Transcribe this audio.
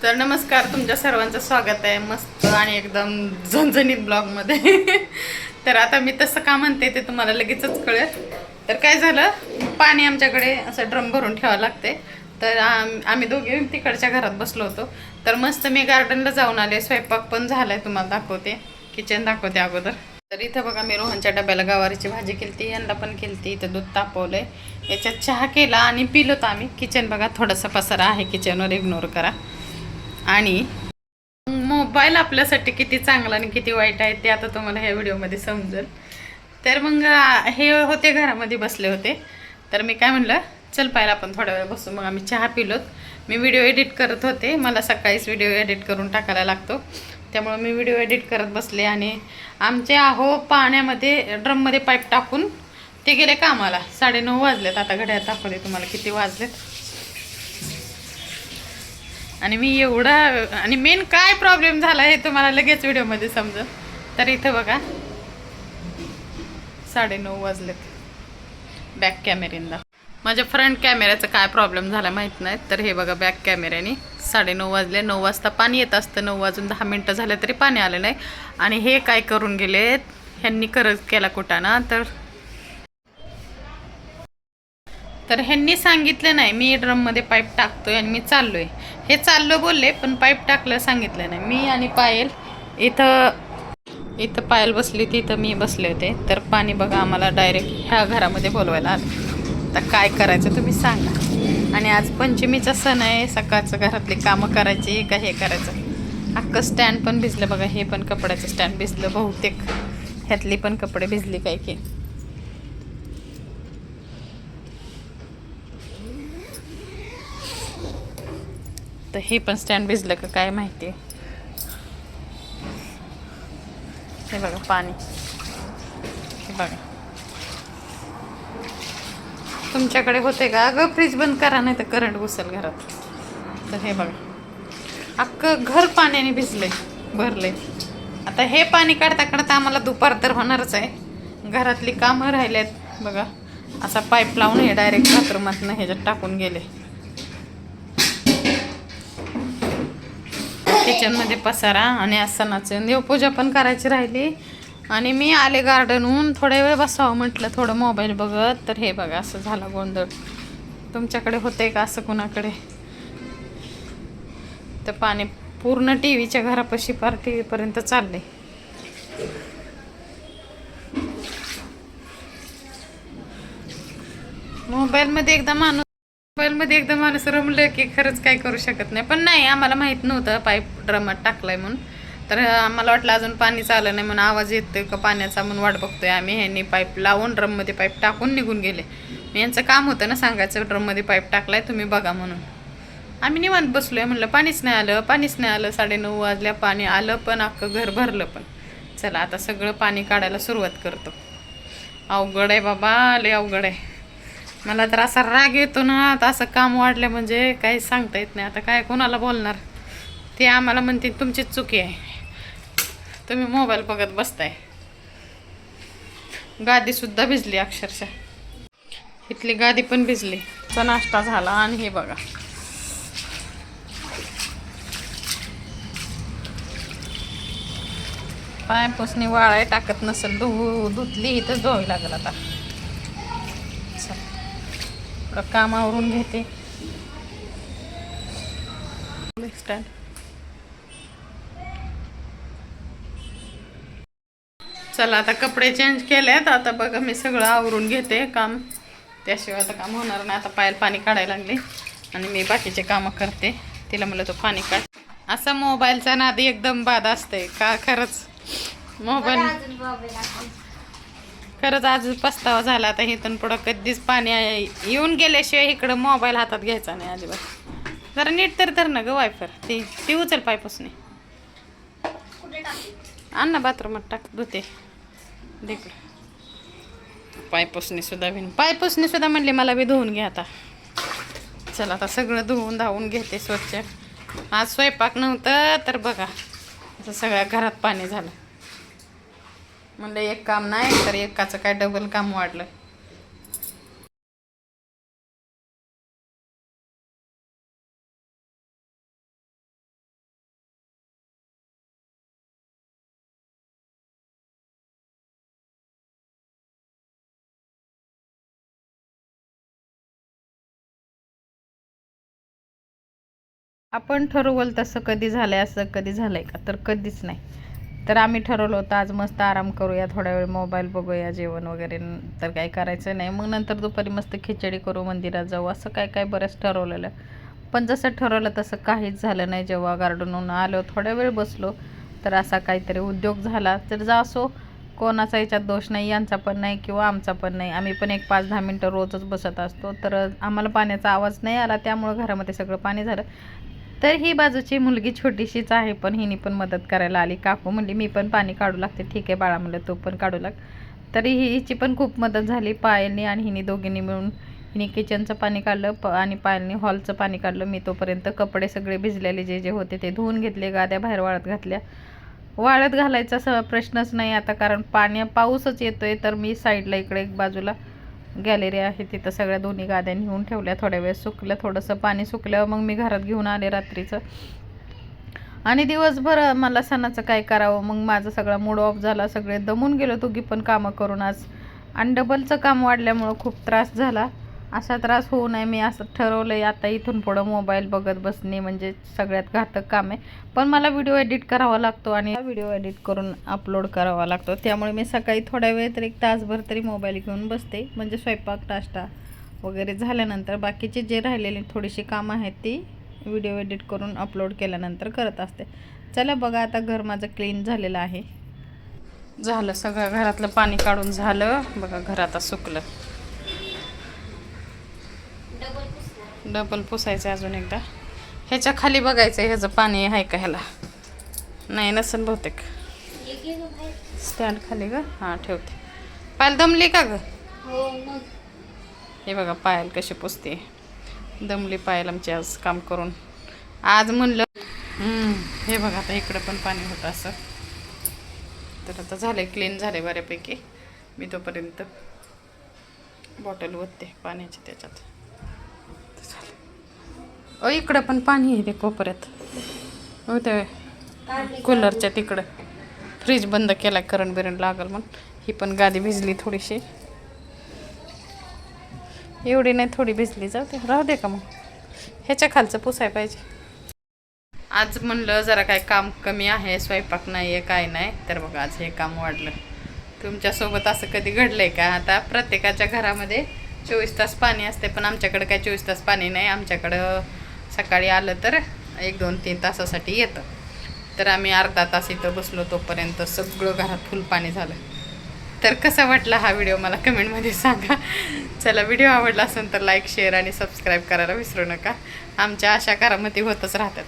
तर नमस्कार, तुमच्या सर्वांचं स्वागत आहे मस्त आणि एकदम झणझणीत ब्लॉगमध्ये. तर आता मी तसं का म्हणते ते तुम्हाला लगेचच कळेल. तर काय झालं, पाणी आमच्याकडे असं ड्रम भरून ठेवावं लागते. तर आम्ही दोघे तिकडच्या घरात बसलो होतो. तर मस्त मी गार्डनला जाऊन आले, स्वयंपाक पण झालाय, तुम्हाला दाखवते, किचन दाखवते अगोदर. तर इथं बघा, मी रोहनच्या डब्याला गवारीची भाजी केलती, यांना पण केलती. इथं दूध तापवलंय, याच्यात चहा केला आणि पिलो तर आम्ही. किचन बघा, थोडासा पसारा आहे किचनवर, इग्नोर करा. आणि मोबाईल आपल्यासाठी किती चांगला आणि किती वाईट आहे ते आता तुम्हाला ह्या व्हिडिओमध्ये समजेल. तर मग हे होते घरामध्ये बसले होते, तर मी काय म्हणलं, चल पाहिलं आपण थोड्या वेळ बसू. मग आम्ही चहा पिलोत. मी व्हिडिओ एडिट करत होते, मला सकाळीच व्हिडिओ एडिट करून टाकायला लागतो, त्यामुळं मी व्हिडिओ एडिट करत बसले. आणि आमचे पाण्यामध्ये ड्रममध्ये पाईप टाकून ते गेले कामाला. 9:30 वाजलेत. आता घड्याळ दाखवते तुम्हाला किती वाजलेत. आणि मी एवढा, आणि मेन काय प्रॉब्लेम झाला हे तुम्हाला लगेच व्हिडिओमध्ये समजेल. तर इथं बघा, 9:30 वाजलेत. बॅक कॅमेऱ्यांना, माझ्या फ्रंट कॅमेऱ्याचा काय प्रॉब्लेम झाला माहीत नाही. तर हे बघा, बॅक कॅमेऱ्याने 9:30 वाजले. 9 वाजता पाणी येत असतं, 9 वाजून 10 मिनटं झाले तरी पाणी आलं नाही. आणि हे काय करून गेलेत, ह्यांनी केला कुटाणा. तर ह्यांनी सांगितलं नाही, मी ड्रममध्ये पाईप टाकतोय आणि मी चाललोय. हे चाललो बोलले, पण पाईप टाकलं सांगितलं नाही. मी आणि पायल इथं पायल बसली होती, इथं मी बसले होते. तर पाणी बघा, आम्हाला डायरेक्ट ह्या घरामध्ये बोलवायला आलं. तर काय करायचं तुम्ही सांगा. आणि आज पंचमीचा सण आहे, सकाळचं घरातली कामं करायची का हे करायचं. अख्खं स्टँड पण भिजलं बघा, हे पण कपड्याचं स्टँड भिजलं बहुतेक, ह्यातली पण कपडे भिजली काय की. तर हे पण स्टँड भिजलं का काय माहिती. हे बघा पाणी, हे बघा. तुमच्याकडे होते का? अगं फ्रीज बंद करा, नाही तर करंट घुसेल घरात. तर हे बघा, अख्खं घर पाण्याने भिजले, भरले. आता हे पाणी काढता काढता आम्हाला दुपार तर होणारच आहे. घरातली कामं राहिलेत बघा. असा पाईप लावून हे डायरेक्ट बाथरूमातनं ह्याच्यात टाकून गेले. किचनमध्ये पसारा. आणि आज सणाचं देवपूजा पण करायची राहिली. आणि मी आले गार्डनहून, थोड्या वेळ बसावं म्हटलं थोडं मोबाईल बघत. तर हे बघा, असं झाला गोंधळ. तुमच्याकडे होते का असं कुणाकडे? तर पाणी पूर्ण टी व्हीच्या घरापाशी, पार टी व्हीपर्यंत चालले. मोबाईलमध्ये एकदा माणूस रमलं की खरंच काय करू शकत नाही. पण नाही, आम्हाला माहीत नव्हतं पाईप ड्रमात टाकलाय म्हणून. तर आम्हाला वाटलं अजून पाणी चाललं नाही म्हणून, आवाज येतोय का पाण्याचा म्हणून वाट बघतोय आम्ही. ह्यांनी पाईप लावून ड्रममध्ये पाईप टाकून निघून गेले. यांचं काम होतं ना सांगायचं, ड्रममध्ये पाईप टाकलाय तुम्ही बघा म्हणून. आम्ही निवांत बसलोय, म्हणलं पाणीच नाही आलं. 9:30 वाजल्या, पाणी आलं पण अख्खं घर भरलं पण. चला आता सगळं पाणी काढायला सुरुवात करतो. अवघड आहे बाबा, लय अवघड आहे. मला तर असा राग येतो ना, आता असं काम वाढलं म्हणजे काही सांगता येत नाही. आता काय कोणाला बोलणार. ते आम्हाला म्हणते तुमचीच चुकी आहे, तुम्ही मोबाईल बघत बसताय. गादी सुद्धा भिजली अक्षरशः, इथली गादी पण भिजली. नाश्ता झाला. आणि हे बघा, पायपुसणी वाळाय टाकत नसेल, धुतली इथंच धुवावी लागेल आता. थोडं काम आवरून घेते. स्टँड, चला आता कपडे चेंज केलेत. आता बघा, मी सगळं आवरून घेते काम, त्याशिवाय आता काम होणार नाही. आता पायल पाणी काढायला लागले आणि मी बाकीचे कामं करते. तिला म्हणलं तो पाणी काढ. असं मोबाईलचा नादी एकदम बाद असते का खरंच. मोबाईल खरंच आज पस्तावा झाला. आता इथून पुढं कधीच पाणी येऊन गेल्याशिवाय इकडं मोबाईल हातात घ्यायचा नाही अजिबात. जरा नीट तर ना ग वायफर, ती उचल पायपासून. आण ना बाथरूमात टाक, धुते देख. पायपुसणी सुद्धा म्हणली मला बी धुवून घ्या आता. चला आता सगळं धुवून धावून घेते स्वच्छ. आज स्वयंपाक नव्हतं तर बघा, असं सगळ्या घरात पाणी झालं. म्हणलं एक काम नाही तर एकाचं काय डबल काम वाढलं. आपण ठरवलं तसं कधी झालंय, असं कधी झालंय का? तर कधीच नाही. तर आम्ही ठरवलं होतं आज मस्त आराम करूया, थोड्या वेळ मोबाईल बघूया, जेवण वगैरे तर काही करायचं नाही. मग नंतर दुपारी मस्त खिचडी करू, मंदिरात जाऊ, असं काय काय बरंच ठरवलेलं. पण जसं ठरवलं तसं काहीच झालं नाही. जेव्हा गार्डनहून आलो, थोड्या वेळ बसलो, तर असा काहीतरी उद्योग झाला. तर जा असो, कोणाचा याच्यात दोष नाही, यांचा पण नाही किंवा आमचा पण नाही. आम्ही पण एक 5-10 मिनटं रोजच बसत असतो. तर आम्हाला पाण्याचा आवाज नाही आला, त्यामुळं घरामध्ये सगळं पाणी झालं. तर ही बाजूची मुलगी छोटीशीच आहे, पण हिने पण मदत करायला आली. काकू म्हणली मी पण पाणी काढू लागते. ठीक आहे बाळा म्हणलं, तू पण काढू लाग. तरी हिची पण खूप मदत झाली. पायलनी आणि हिने दोघींनी मिळून हिने किचनचं पाणी काढलं आणि पायलनी हॉलचं पाणी काढलं. मी तोपर्यंत कपडे सगळे भिजलेले जे जे होते ते धुवून घेतले, गाद्या बाहेर वाळत घातल्या. वाळत घालायचा प्रश्नच नाही आता, कारण पाऊसच येतोय. तर मी साईडला इकडे एक बाजूला गॅलरी आहे, तिथं सगळ्या दोन्ही गाद्या नेऊन ठेवल्या. थोड्या वेळ सुकलं, थोडंसं पाणी सुकल्यावर मग मी घरात घेऊन आले रात्रीचं. आणि दिवसभर मला सणाचं काय करावं, मग माझा सगळा मूड ऑफ झाला. सगळे दमून गेलो दोघी पण कामं करून आज. आणि डबलचं काम वाढल्यामुळं खूप त्रास झाला. असा त्रास होऊ नये, मी असं ठरवलं आहे आता इथून पुढं मोबाईल बघत बसणे म्हणजे सगळ्यात घातक काम आहे. पण मला व्हिडिओ एडिट करावा लागतो आणि व्हिडिओ एडिट करून अपलोड करावा लागतो. त्यामुळे मी सकाळी थोड्या वेळ तरी 1 तासभर तरी मोबाईल घेऊन बसते. म्हणजे स्वयंपाक, नाश्ता वगैरे झाल्यानंतर बाकीचे जे राहिलेली थोडीशी कामं आहेत ती व्हिडिओ एडिट करून अपलोड केल्यानंतर करत असते. चला बघा, आता घर माझं क्लीन झालेलं आहे. झालं सगळं घरातलं पाणी काढून झालं बघा. घर आता सुकलं. डबल पुसायचं अजून एकदा. ह्याच्या खाली बघायचं ह्याचं पाणी आहे का, ह्याला नाही नसेल बहुतेक. स्टँड खाली ग, हां ठेवते. पायल दमली का ग? हे बघा पायल कशी पुसते. दमली पायल आमची आज काम करून. आज म्हणलं हे बघा आता इकडं पण पाणी होतं असं. तर आता झालंय, क्लीन झाले बऱ्यापैकी. मी तोपर्यंत बॉटल ओतते पाण्याची त्याच्यात. इकडं पण पाणी आहे ते कोपऱ्यात. हो ते कूलरच्या तिकडं. फ्रीज बंद केला, करंट बिरंट लागल म्हणून. ही पण गादी भिजली थोडीशी. एवढी नाही, थोडी भिजली. जाऊ दे, राहू दे का मग. ह्याच्या खालचं पुसाय पाहिजे. आज म्हणलं जरा काय काम कमी आहे, स्वयंपाक नाही आहे, काय नाही. तर बघा आज हे काम वाढलं. तुमच्यासोबत असं कधी घडलंय का? आता प्रत्येकाच्या घरामध्ये 24 तास पाणी असते, पण आमच्याकडे काय 24 तास पाणी नाही. आमच्याकडं सकाळी आलं तर 1-2-3 तासासाठी येतं. तर आम्ही अर्धा तास इथं बसलो, तोपर्यंत सगळं घरात फुल पाणी झालं. तर कसा वाटला हा व्हिडिओ मला कमेंटमध्ये सांगा. चला, व्हिडिओ आवडला असेल तर लाईक, शेअर आणि सबस्क्राईब करायला विसरू नका. आमच्या अशा करामती होतच राहतात.